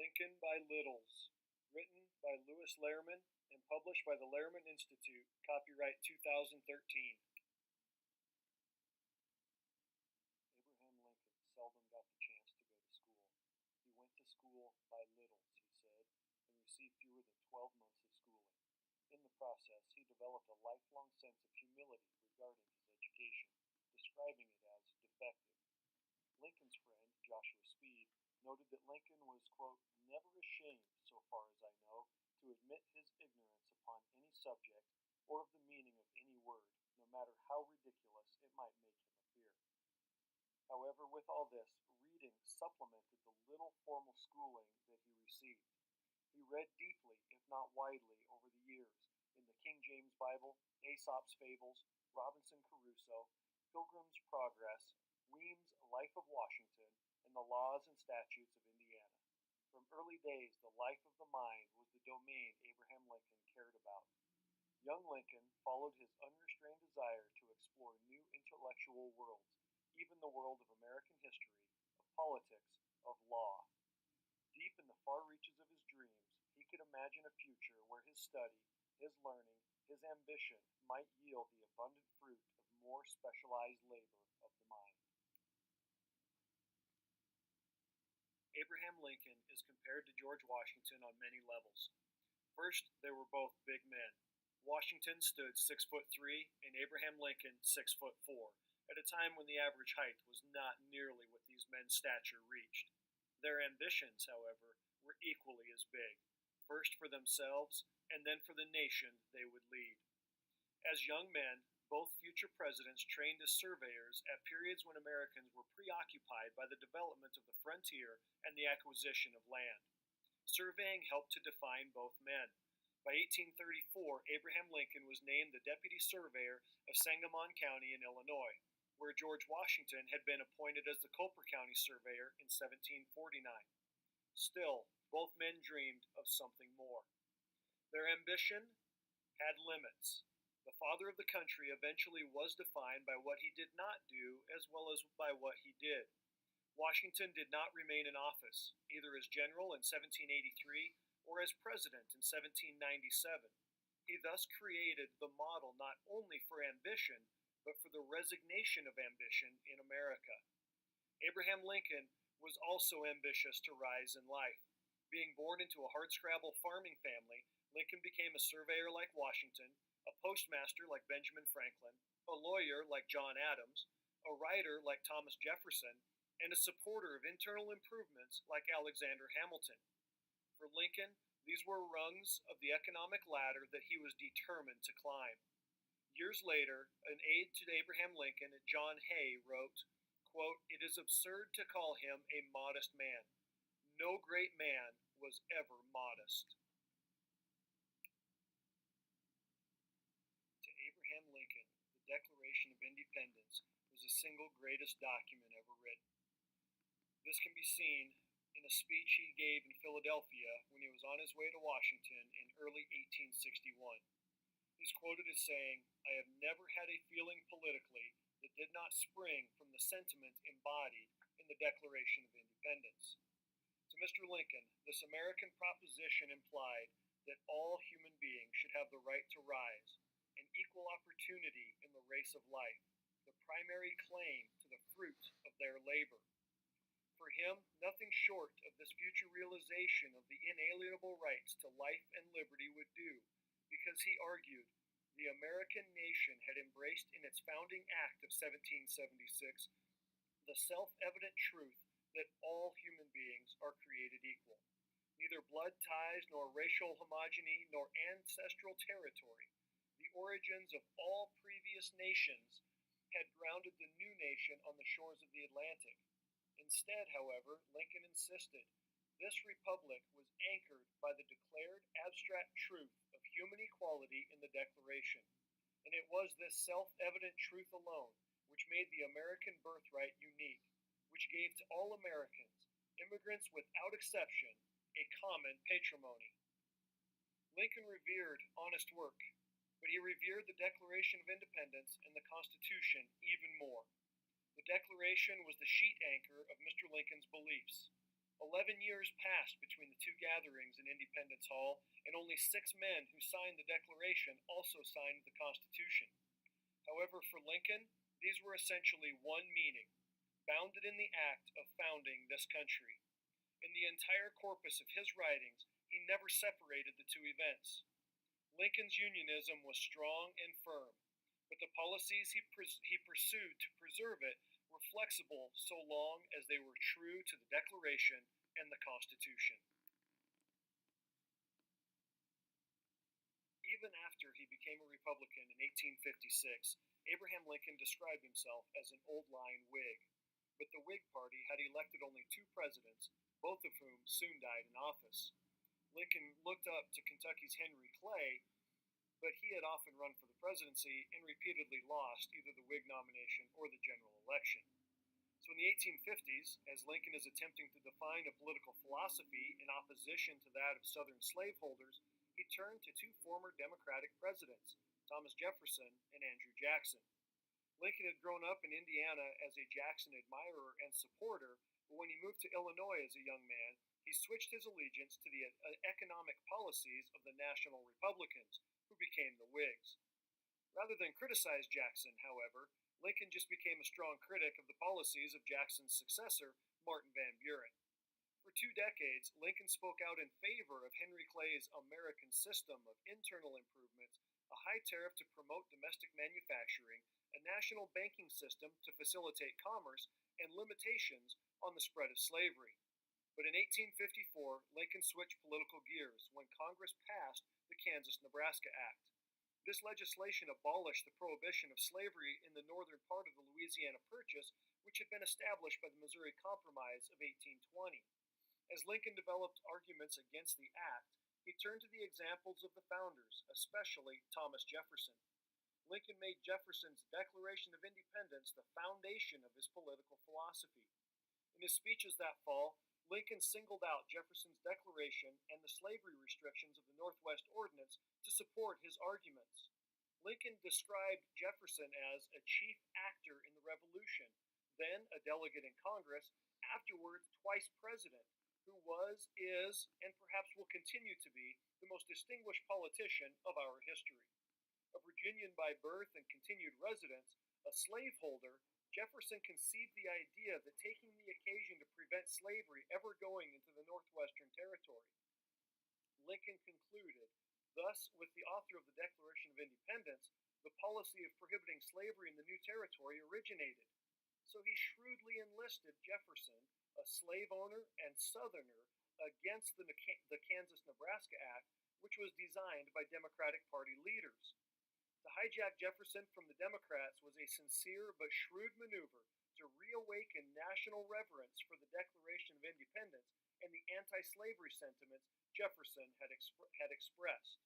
Lincoln by Littles, written by Louis Lehrman and published by the Lehrman Institute, copyright 2013. Abraham Lincoln seldom got the chance to go to school. He went to school by littles, he said, and received fewer than 12 months of schooling. In the process, he developed a lifelong sense of humility regarding his education, describing it as defective. Lincoln's friend, Joshua Speed, noted that Lincoln was, quote, never ashamed, so far as I know, to admit his ignorance upon any subject or of the meaning of any word, no matter how ridiculous it might make him appear. However, with all this, reading supplemented the little formal schooling that he received. He read deeply, if not widely, over the years in the King James Bible, Aesop's Fables, Robinson Crusoe, Pilgrim's Progress, Weems' Life of Washington, and the Laws and Statutes of Indiana. From early days, the life of the mind was the domain Abraham Lincoln cared about. Young Lincoln followed his unrestrained desire to explore new intellectual worlds, even the world of American history, of politics, of law. Deep in the far reaches of his dreams, he could imagine a future where his study, his learning, his ambition might yield the abundant fruit of more specialized labor of the mind. Abraham Lincoln is compared to George Washington on many levels. First, they were both big men. Washington stood 6'3" and Abraham Lincoln 6'4", at a time when the average height was not nearly what these men's stature reached. Their ambitions, however, were equally as big, first for themselves and then for the nation they would lead. As young men, both future presidents trained as surveyors at periods when Americans were preoccupied by the development of the frontier and the acquisition of land. Surveying helped to define both men. By 1834, Abraham Lincoln was named the deputy surveyor of Sangamon County in Illinois, where George Washington had been appointed as the Culper County surveyor in 1749. Still, both men dreamed of something more. Their ambition had limits. The father of the country eventually was defined by what he did not do as well as by what he did. Washington did not remain in office, either as general in 1783 or as president in 1797. He thus created the model not only for ambition, but for the resignation of ambition in America. Abraham Lincoln was also ambitious to rise in life. Being born into a hardscrabble farming family, Lincoln became a surveyor like Washington, a postmaster like Benjamin Franklin, a lawyer like John Adams, a writer like Thomas Jefferson, and a supporter of internal improvements like Alexander Hamilton. For Lincoln, these were rungs of the economic ladder that he was determined to climb. Years later, an aide to Abraham Lincoln, John Hay, wrote, quote, "It is absurd to call him a modest man. No great man was ever modest." To Abraham Lincoln, the Declaration of Independence was the single greatest document ever written. This can be seen in a speech he gave in Philadelphia when he was on his way to Washington in early 1861. He's quoted as saying, "I have never had a feeling politically that did not spring from the sentiment embodied in the Declaration of Independence." To Mr. Lincoln, this American proposition implied that all human beings should have the right to rise, an equal opportunity in the race of life, the primary claim to the fruit of their labor. For him, nothing short of this future realization of the inalienable rights to life and liberty would do, because he argued the American nation had embraced in its founding act of 1776 the self-evident truth that all human beings are created equal. Neither blood ties, nor racial homogeny, nor ancestral territory, the origins of all previous nations, had grounded the new nation on the shores of the Atlantic. Instead, however, Lincoln insisted this republic was anchored by the declared abstract truth of human equality in the Declaration, and it was this self-evident truth alone which made the American birthright unique, which gave to all Americans, immigrants without exception, a common patrimony. Lincoln revered honest work, but he revered the Declaration of Independence and the Constitution even more. The Declaration was the sheet anchor of Mr. Lincoln's beliefs. 11 years passed between the two gatherings in Independence Hall, and only 6 men who signed the Declaration also signed the Constitution. However, for Lincoln, these were essentially one meaning, bounded in the act of founding this country. In the entire corpus of his writings, he never separated the two events. Lincoln's Unionism was strong and firm, but the policies he pursued to preserve it were flexible so long as they were true to the Declaration and the Constitution. Even after he became a Republican in 1856, Abraham Lincoln described himself as an old line Whig. But the Whig Party had elected only 2 presidents, both of whom soon died in office. Lincoln looked up to Kentucky's Henry Clay, but he had often run for the presidency and repeatedly lost either the Whig nomination or the general election. So in the 1850s, as Lincoln is attempting to define a political philosophy in opposition to that of Southern slaveholders, he turned to 2 former Democratic presidents, Thomas Jefferson and Andrew Jackson. Lincoln had grown up in Indiana as a Jackson admirer and supporter, but when he moved to Illinois as a young man, he switched his allegiance to the economic policies of the National Republicans, who became the Whigs. Rather than criticize Jackson, however, Lincoln just became a strong critic of the policies of Jackson's successor, Martin Van Buren. For 2 decades, Lincoln spoke out in favor of Henry Clay's American system of internal improvements, a high tariff to promote domestic manufacturing, a national banking system to facilitate commerce, and limitations on the spread of slavery. But in 1854, Lincoln switched political gears when Congress passed the Kansas-Nebraska Act. This legislation abolished the prohibition of slavery in the northern part of the Louisiana Purchase, which had been established by the Missouri Compromise of 1820. As Lincoln developed arguments against the act, he turned to the examples of the founders, especially Thomas Jefferson. Lincoln made Jefferson's Declaration of Independence the foundation of his political philosophy. In his speeches that fall, Lincoln singled out Jefferson's Declaration and the slavery restrictions of the Northwest Ordinance to support his arguments. Lincoln described Jefferson as a chief actor in the Revolution, then a delegate in Congress, afterwards twice president, who was, is, and perhaps will continue to be the most distinguished politician of our history. A Virginian by birth and continued residence, a slaveholder, Jefferson conceived the idea that taking the occasion to prevent slavery ever going into the Northwestern Territory. Lincoln concluded, thus, with the author of the Declaration of Independence, the policy of prohibiting slavery in the new territory originated. So he shrewdly enlisted Jefferson, a slave owner and Southerner, against the Kansas-Nebraska Act, which was designed by Democratic Party leaders. To hijack Jefferson from the Democrats was a sincere but shrewd maneuver to reawaken national reverence for the Declaration of Independence and the anti-slavery sentiments Jefferson had expressed.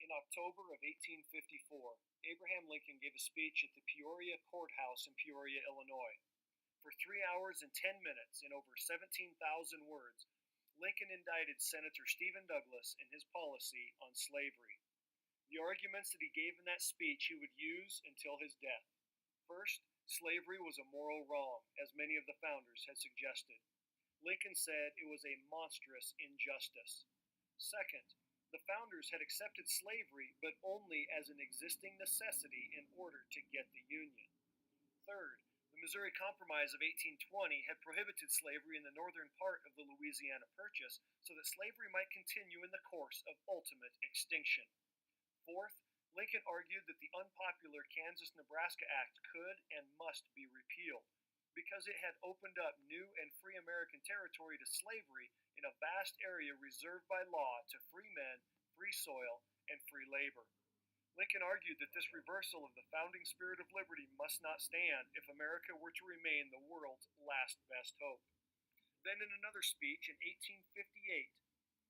In October of 1854, Abraham Lincoln gave a speech at the Peoria Courthouse in Peoria, Illinois. For 3 hours and 10 minutes and over 17,000 words, Lincoln indicted Senator Stephen Douglas and his policy on slavery. The arguments that he gave in that speech he would use until his death. First, slavery was a moral wrong, as many of the founders had suggested. Lincoln said it was a monstrous injustice. Second, the founders had accepted slavery, but only as an existing necessity in order to get the Union. Third, the Missouri Compromise of 1820 had prohibited slavery in the northern part of the Louisiana Purchase so that slavery might continue in the course of ultimate extinction. Fourth, Lincoln argued that the unpopular Kansas-Nebraska Act could and must be repealed because it had opened up new and free American territory to slavery in a vast area reserved by law to free men, free soil, and free labor. Lincoln argued that this reversal of the founding spirit of liberty must not stand if America were to remain the world's last best hope. Then in another speech in 1858,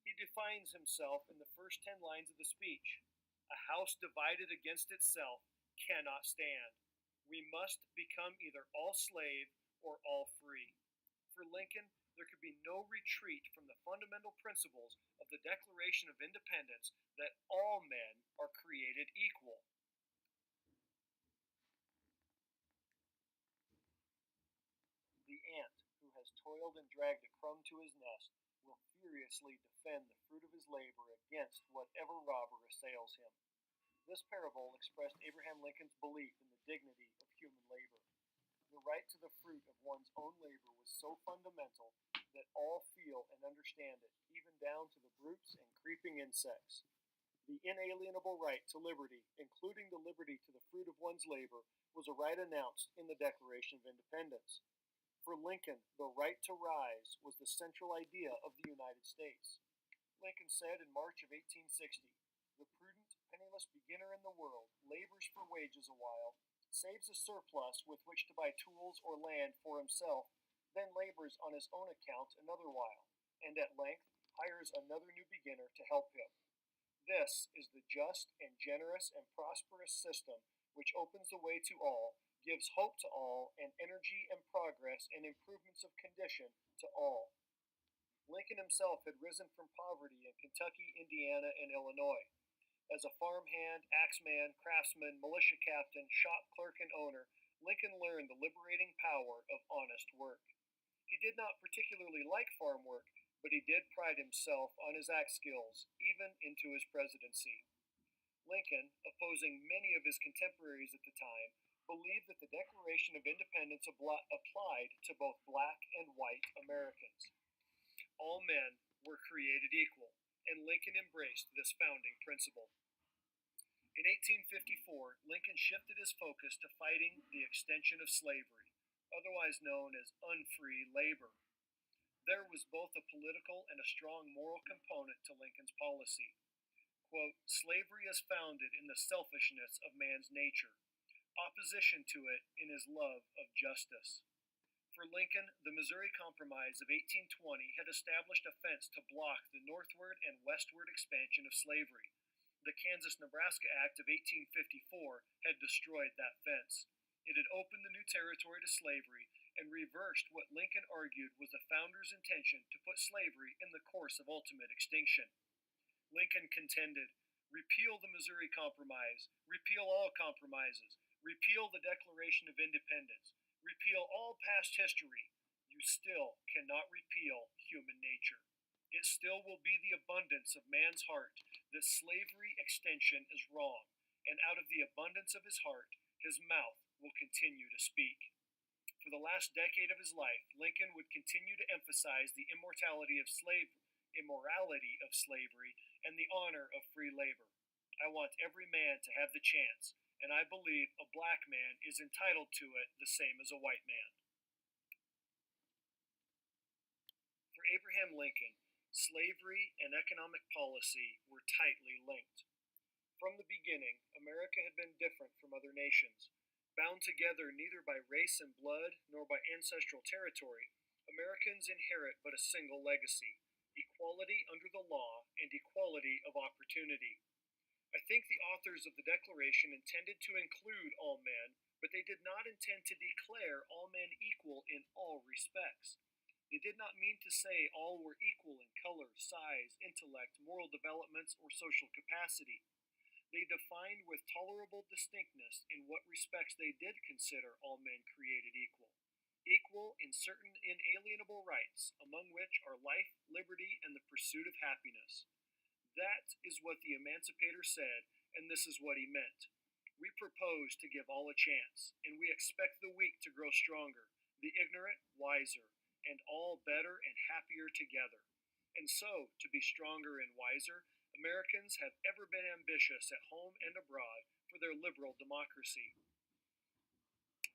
he defines himself in the first 10 lines of the speech. A house divided against itself cannot stand. We must become either all slave or all free. For Lincoln, there could be no retreat from the fundamental principles of the Declaration of Independence that all men are created equal. ant who has toiled and dragged a crumb to his nest will furiously defend the fruit of his labor against whatever robber assails him. This parable expressed Abraham Lincoln's belief in the dignity of human labor. The right to the fruit of one's own labor was so fundamental that all feel and understand it, even down to the brutes and creeping insects. The inalienable right to liberty, including the liberty to the fruit of one's labor, was a right announced in the Declaration of Independence. For Lincoln, the right to rise was the central idea of the United States. Lincoln said in March of 1860, "The prudent, penniless beginner in the world labors for wages a while, saves a surplus with which to buy tools or land for himself, then labors on his own account another while, and at length hires another new beginner to help him. This is the just and generous and prosperous system which opens the way to all, gives hope to all, and energy and progress and improvements of condition to all." Lincoln himself had risen from poverty in Kentucky, Indiana, and Illinois. As a farmhand, axeman, craftsman, militia captain, shop clerk, and owner, Lincoln learned the liberating power of honest work. He did not particularly like farm work, but he did pride himself on his axe skills, even into his presidency. Lincoln, opposing many of his contemporaries at the time, believed that the Declaration of Independence applied to both black and white Americans. All men were created equal, and Lincoln embraced this founding principle. In 1854, Lincoln shifted his focus to fighting the extension of slavery, otherwise known as unfree labor. There was both a political and a strong moral component to Lincoln's policy. Quote, "Slavery is founded in the selfishness of man's nature, opposition to it in his love of justice." For Lincoln, the Missouri Compromise of 1820 had established a fence to block the northward and westward expansion of slavery. The Kansas-Nebraska Act of 1854 had destroyed that fence. It had opened the new territory to slavery and reversed what Lincoln argued was the founders' intention to put slavery in the course of ultimate extinction. Lincoln contended, "Repeal the Missouri Compromise, repeal all compromises, repeal the Declaration of Independence, repeal all past history. You still cannot repeal human nature. It still will be the abundance of man's heart that slavery extension is wrong, and out of the abundance of his heart, his mouth will continue to speak." For the last decade of his life, Lincoln would continue to emphasize the immorality of slavery and the honor of free labor. "I want every man to have the chance, and I believe a black man is entitled to it the same as a white man." For Abraham Lincoln, slavery and economic policy were tightly linked. From the beginning, America had been different from other nations. Bound together neither by race and blood nor by ancestral territory, Americans inherit but a single legacy: equality under the law and equality of opportunity. I think the authors of the Declaration intended to include all men, but they did not intend to declare all men equal in all respects. They did not mean to say all were equal in color, size, intellect, moral developments, or social capacity. They defined with tolerable distinctness in what respects they did consider all men created equal. Equal in certain inalienable rights, among which are life, liberty, and the pursuit of happiness. That is what the emancipator said, and this is what he meant. We propose to give all a chance, and we expect the weak to grow stronger, the ignorant wiser, and all better and happier together. And so, to be stronger and wiser, Americans have ever been ambitious at home and abroad for their liberal democracy.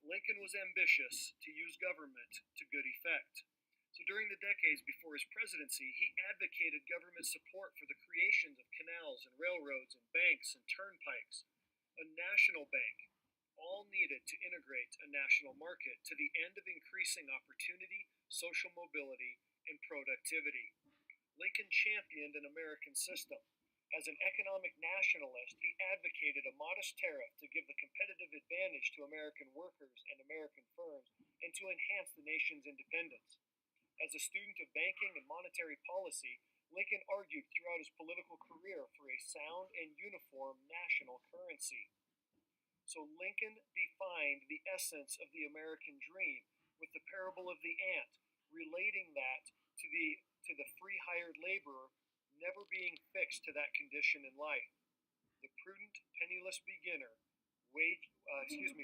Lincoln was ambitious to use government to good effect. So during the decades before his presidency, he advocated government support for the creations of canals and railroads and banks and turnpikes, a national bank, all needed to integrate a national market to the end of increasing opportunity, social mobility, and productivity. Lincoln championed an American system. As an economic nationalist, he advocated a modest tariff to give the competitive advantage to American workers and American firms and to enhance the nation's independence. As a student of banking and monetary policy, Lincoln argued throughout his political career for a sound and uniform national currency. So Lincoln defined the essence of the American dream with the parable of the ant, relating that to the free hired laborer never being fixed to that condition in life. The prudent, penniless beginner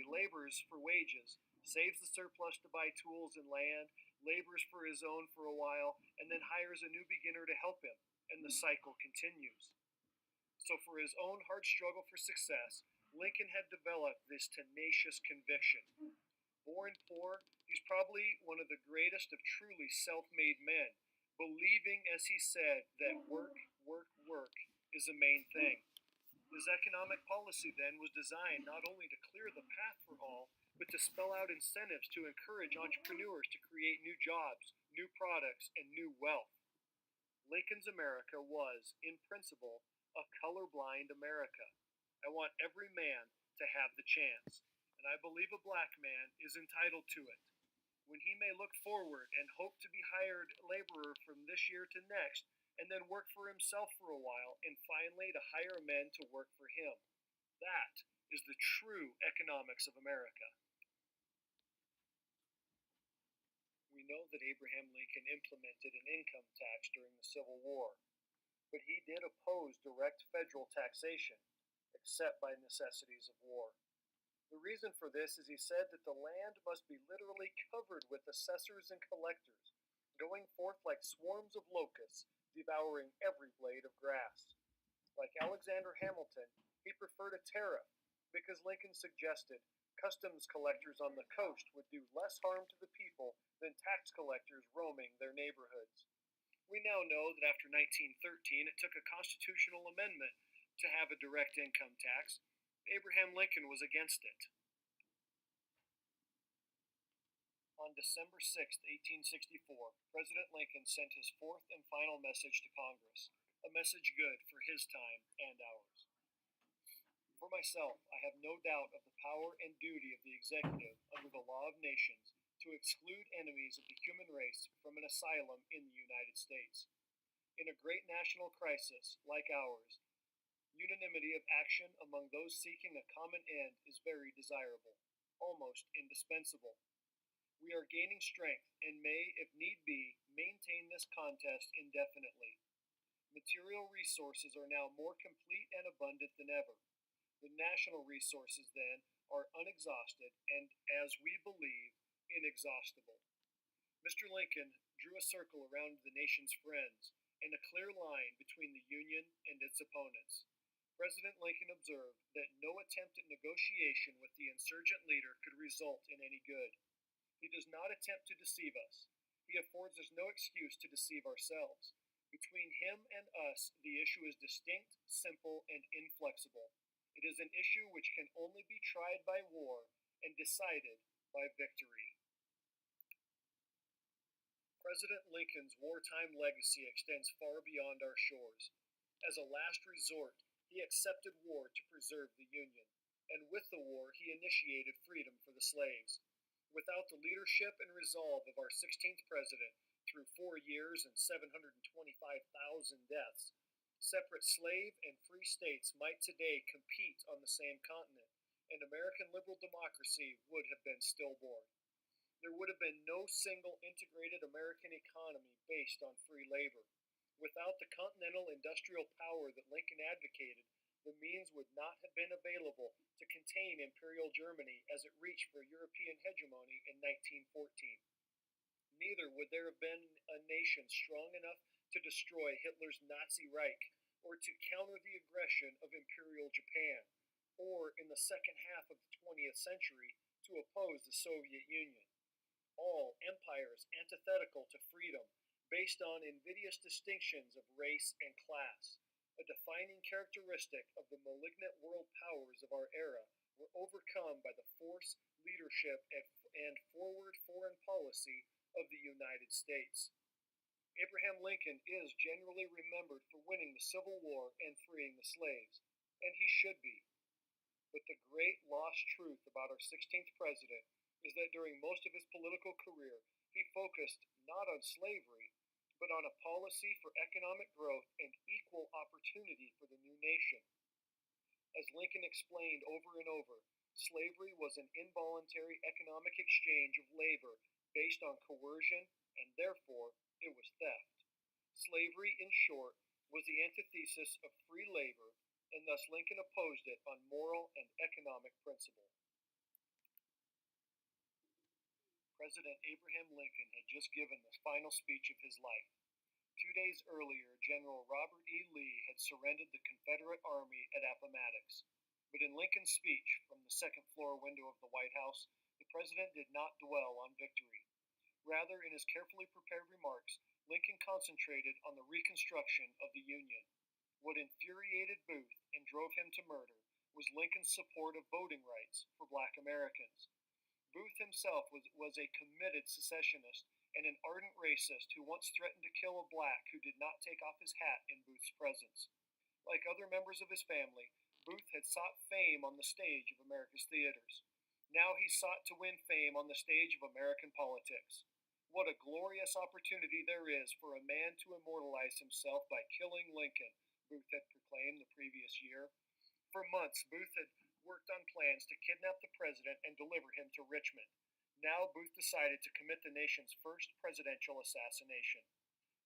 labors for wages, saves the surplus to buy tools and land, labors for his own for a while, and then hires a new beginner to help him, and the cycle continues. So, for his own hard struggle for success, Lincoln had developed this tenacious conviction. Born poor, he's probably one of the greatest of truly self made men, believing, as he said, that work, work, work is the main thing. His economic policy then was designed not only to clear the path for all, but to spell out incentives to encourage entrepreneurs to create new jobs, new products, and new wealth. Lincoln's America was, in principle, a colorblind America. I want every man to have the chance, and I believe a black man is entitled to it. When he may look forward and hope to be hired laborer from this year to next, and then work for himself for a while, and finally to hire men to work for him. That is the true economics of America. We know that Abraham Lincoln implemented an income tax during the Civil War, but he did oppose direct federal taxation, except by necessities of war. The reason for this is he said that the land must be literally covered with assessors and collectors, going forth like swarms of locusts, devouring every blade of grass. Like Alexander Hamilton, he preferred a tariff because Lincoln suggested customs collectors on the coast would do less harm to the people than tax collectors roaming their neighborhoods. We now know that after 1913 it took a constitutional amendment to have a direct income tax. Abraham Lincoln was against it. On December 6, 1864, President Lincoln sent his fourth and final message to Congress, a message good for his time and ours. For myself, I have no doubt of the power and duty of the executive under the law of nations to exclude enemies of the human race from an asylum in the United States. In a great national crisis like ours, unanimity of action among those seeking a common end is very desirable, almost indispensable. We are gaining strength and may, if need be, maintain this contest indefinitely. Material resources are now more complete and abundant than ever. The national resources, then, are unexhausted and, as we believe, inexhaustible. Mr. Lincoln drew a circle around the nation's friends and a clear line between the Union and its opponents. President Lincoln observed that no attempt at negotiation with the insurgent leader could result in any good. He does not attempt to deceive us. He affords us no excuse to deceive ourselves. Between him and us, the issue is distinct, simple, and inflexible. It is an issue which can only be tried by war and decided by victory. President Lincoln's wartime legacy extends far beyond our shores. As a last resort, he accepted war to preserve the Union, and with the war he initiated freedom for the slaves. Without the leadership and resolve of our 16th president, through 4 years and 725,000 deaths, separate slave and free states might today compete on the same continent, and American liberal democracy would have been stillborn. There would have been no single integrated American economy based on free labor. Without the continental industrial power that Lincoln advocated, the means would not have been available to contain Imperial Germany as it reached for European hegemony in 1914. Neither would there have been a nation strong enough to destroy Hitler's Nazi Reich or to counter the aggression of Imperial Japan, or in the second half of the 20th century to oppose the Soviet Union. All empires antithetical to freedom, based on invidious distinctions of race and class. A defining characteristic of the malignant world powers of our era were overcome by the force, leadership, and forward foreign policy of the United States. Abraham Lincoln is generally remembered for winning the Civil War and freeing the slaves, and he should be. But the great lost truth about our 16th president is that during most of his political career, he focused not on slavery, but on a policy for economic growth and equal opportunity for the new nation. As Lincoln explained over and over, slavery was an involuntary economic exchange of labor based on coercion, and therefore it was theft. Slavery, in short, was the antithesis of free labor, and thus Lincoln opposed it on moral and economic principle. President Abraham Lincoln had just given the final speech of his life. 2 days earlier, General Robert E. Lee had surrendered the Confederate Army at Appomattox. But in Lincoln's speech from the second floor window of the White House, the president did not dwell on victory. Rather, in his carefully prepared remarks, Lincoln concentrated on the reconstruction of the Union. What infuriated Booth and drove him to murder was Lincoln's support of voting rights for black Americans. Booth himself was a committed secessionist and an ardent racist who once threatened to kill a black who did not take off his hat in Booth's presence. Like other members of his family, Booth had sought fame on the stage of America's theaters. Now he sought to win fame on the stage of American politics. What a glorious opportunity there is for a man to immortalize himself by killing Lincoln, Booth had proclaimed the previous year. For months, Booth had worked on plans to kidnap the president and deliver him to Richmond. Now Booth decided to commit the nation's first presidential assassination.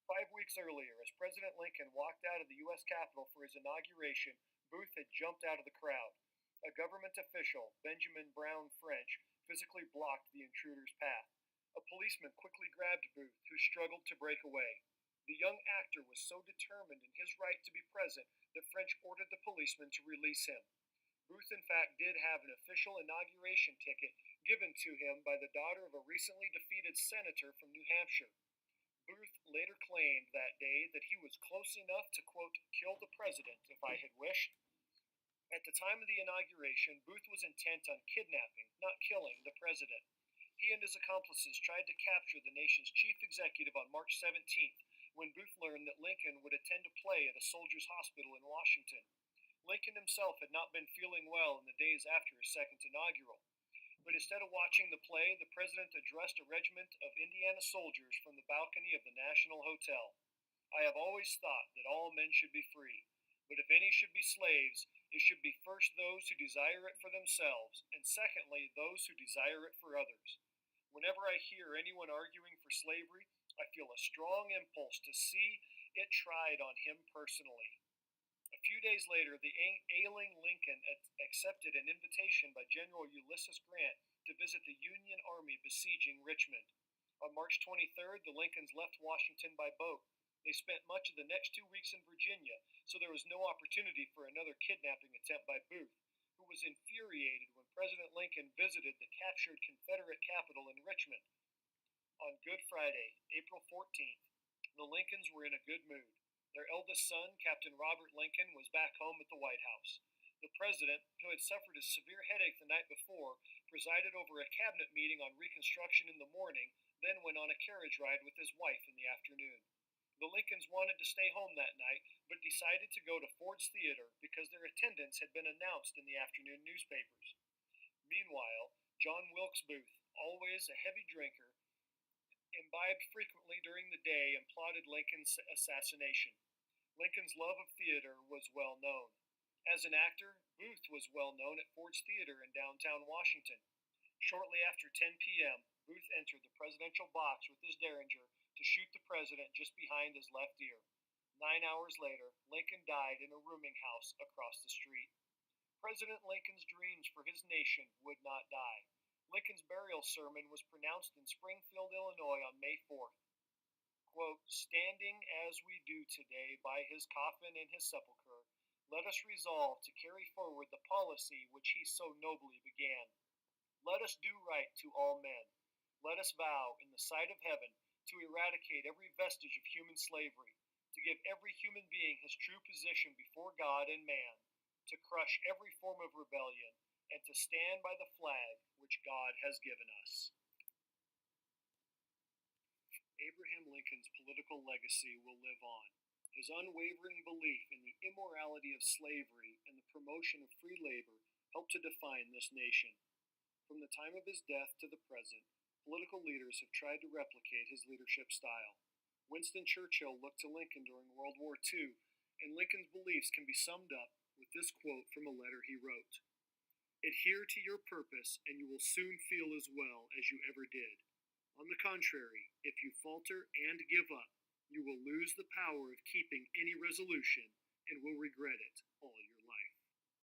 5 weeks earlier, as President Lincoln walked out of the U.S. Capitol for his inauguration, Booth had jumped out of the crowd. A government official, Benjamin Brown French, physically blocked the intruder's path. A policeman quickly grabbed Booth, who struggled to break away. The young actor was so determined in his right to be present that French ordered the policeman to release him. Booth, in fact, did have an official inauguration ticket given to him by the daughter of a recently defeated senator from New Hampshire. Booth later claimed that day that he was close enough to, quote, kill the president if I had wished. At the time of the inauguration, Booth was intent on kidnapping, not killing, the president. He and his accomplices tried to capture the nation's chief executive on March 17th, when Booth learned that Lincoln would attend a play at a soldiers' hospital in Washington. Lincoln himself had not been feeling well in the days after his second inaugural. But instead of watching the play, the president addressed a regiment of Indiana soldiers from the balcony of the National Hotel. I have always thought that all men should be free, but if any should be slaves, it should be first those who desire it for themselves, and secondly, those who desire it for others. Whenever I hear anyone arguing for slavery, I feel a strong impulse to see it tried on him personally. A few days later, the ailing Lincoln accepted an invitation by General Ulysses Grant to visit the Union Army besieging Richmond. On March 23rd, the Lincolns left Washington by boat. They spent much of the next 2 weeks in Virginia, so there was no opportunity for another kidnapping attempt by Booth, who was infuriated when President Lincoln visited the captured Confederate capital in Richmond. On Good Friday, April 14th, the Lincolns were in a good mood. Their eldest son, Captain Robert Lincoln, was back home at the White House. The president, who had suffered a severe headache the night before, presided over a cabinet meeting on Reconstruction in the morning, then went on a carriage ride with his wife in the afternoon. The Lincolns wanted to stay home that night, but decided to go to Ford's Theater because their attendance had been announced in the afternoon newspapers. Meanwhile, John Wilkes Booth, always a heavy drinker, imbibed frequently during the day and plotted Lincoln's assassination. Lincoln's love of theater was well known. As an actor, Booth was well known at Ford's Theater in downtown Washington. Shortly after 10 p.m., Booth entered the presidential box with his Derringer to shoot the president just behind his left ear. 9 hours later, Lincoln died in a rooming house across the street. President Lincoln's dreams for his nation would not die. Lincoln's burial sermon was pronounced in Springfield, Illinois on May 4th. Quote, standing as we do today by his coffin and his sepulchre, let us resolve to carry forward the policy which he so nobly began. Let us do right to all men. Let us vow, in the sight of heaven, to eradicate every vestige of human slavery, to give every human being his true position before God and man, to crush every form of rebellion, and to stand by the flag which God has given us. Abraham Lincoln's political legacy will live on. His unwavering belief in the immorality of slavery and the promotion of free labor helped to define this nation. From the time of his death to the present, political leaders have tried to replicate his leadership style. Winston Churchill looked to Lincoln during World War II, and Lincoln's beliefs can be summed up with this quote from a letter he wrote. Adhere to your purpose, and you will soon feel as well as you ever did. On the contrary, if you falter and give up, you will lose the power of keeping any resolution and will regret it all your life.